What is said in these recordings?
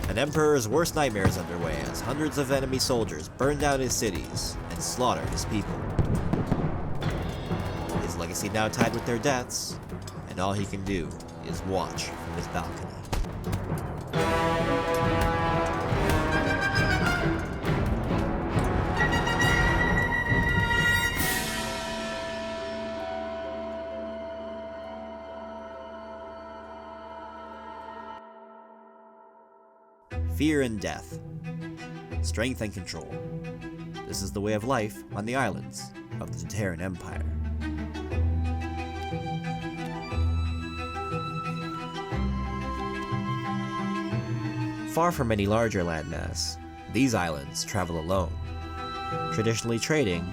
An emperor's worst nightmare is underway as hundreds of enemy soldiers burn down his cities and slaughter his people. His legacy now tied with their deaths, and all he can do is watch from his balcony. Fear and death. Strength and control. This is the way of life on the islands of the Duteran Empire. Far from any larger landmass, these islands travel alone, traditionally trading,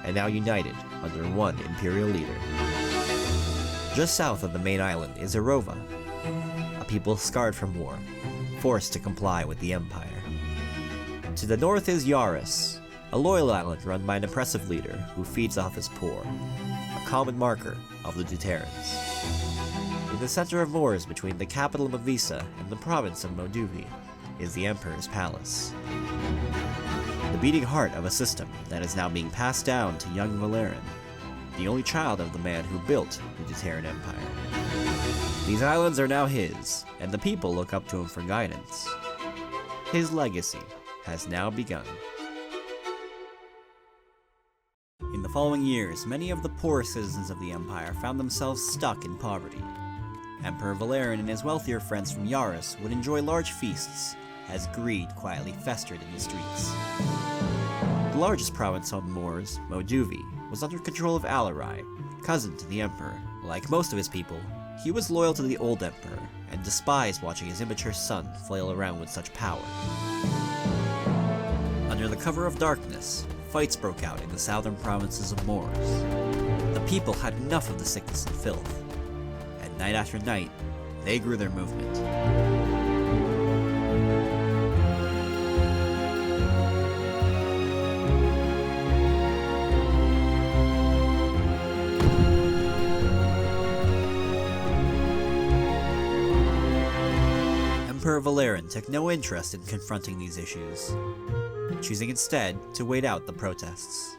and now united under one imperial leader. Just south of the main island is Erovan, a people scarred from war, forced to comply with the Empire. To the north is Yaris, a loyal island run by an oppressive leader who feeds off his poor, a common marker of the Duterans. In the center of wars between the capital Mavisa and the province of Moduvi is the Emperor's Palace, the beating heart of a system that is now being passed down to young Valeran, the only child of the man who built the Duteran Empire. These islands are now his, and the people look up to him for guidance. His legacy has now begun. In the following years, many of the poorer citizens of the Empire found themselves stuck in poverty. Emperor Valeran and his wealthier friends from Yaris would enjoy large feasts, as greed quietly festered in the streets. The largest province on the Moors, Moduvi, was under control of Alarai, cousin to the Emperor. Like most of his people, he was loyal to the old Emperor, and despised watching his immature son flail around with such power. Under the cover of darkness, fights broke out in the southern provinces of Moors. The people had enough of the sickness and filth, and night after night, they grew their movement. Emperor Valeran took no interest in confronting these issues, choosing instead to wait out the protests.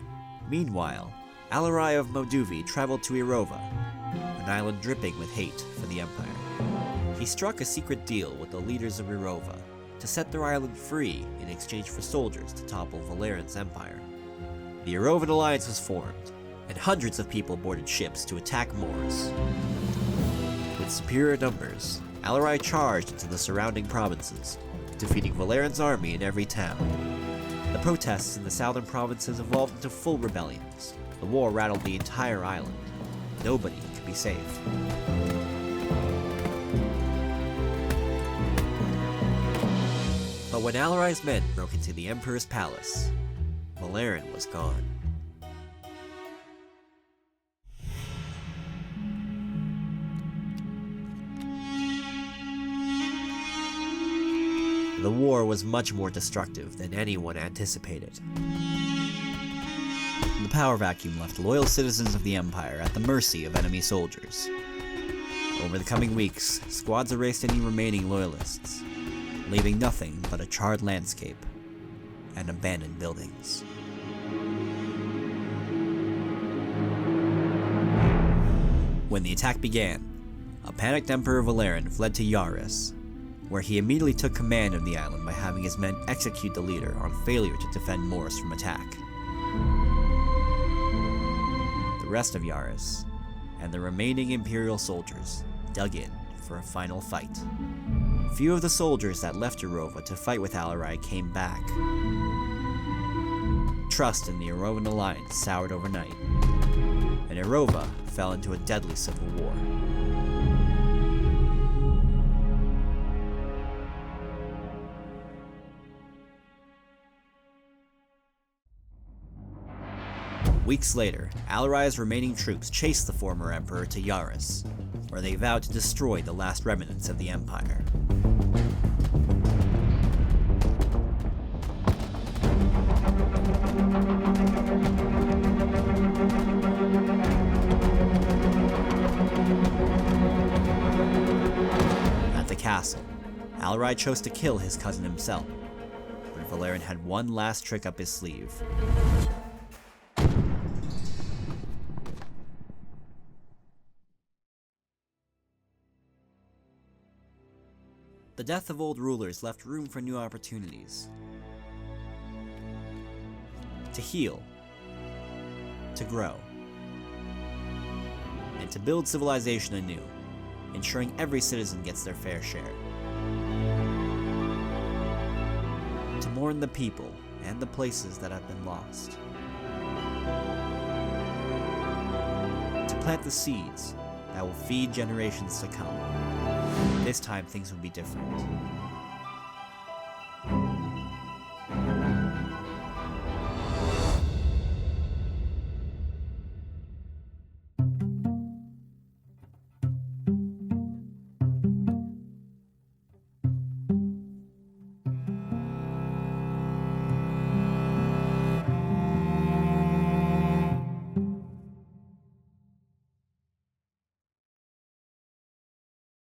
Meanwhile, Alarai of Moduvi traveled to Erovan, an island dripping with hate for the Empire. He struck a secret deal with the leaders of Erovan to set their island free in exchange for soldiers to topple Valeran's empire. The Erovan alliance was formed, and hundreds of people boarded ships to attack Moors. With superior numbers, Alarai charged into the surrounding provinces, defeating Valeran's army in every town. The protests in the southern provinces evolved into full rebellions. The war rattled the entire island. Nobody could be safe. But when Alarai's men broke into the Emperor's palace, Valeran was gone. The war was much more destructive than anyone anticipated. The power vacuum left loyal citizens of the Empire at the mercy of enemy soldiers. Over the coming weeks, squads erased any remaining loyalists, leaving nothing but a charred landscape and abandoned buildings. When the attack began, a panicked Emperor Valeran fled to Yaris, where he immediately took command of the island by having his men execute the leader on failure to defend Moors from attack. The rest of Yaris, and the remaining Imperial soldiers, dug in for a final fight. Few of the soldiers that left Erovan to fight with Alarai came back. Trust in the Erovan alliance soured overnight, and Erovan fell into a deadly civil war. Weeks later, Alarai's remaining troops chased the former emperor to Yaris, where they vowed to destroy the last remnants of the empire. At the castle, Alrai chose to kill his cousin himself, but Valerian had one last trick up his sleeve. The death of old rulers left room for new opportunities. To heal, to grow, and to build civilization anew, ensuring every citizen gets their fair share. To mourn the people and the places that have been lost. To plant the seeds that will feed generations to come. This time things would be different.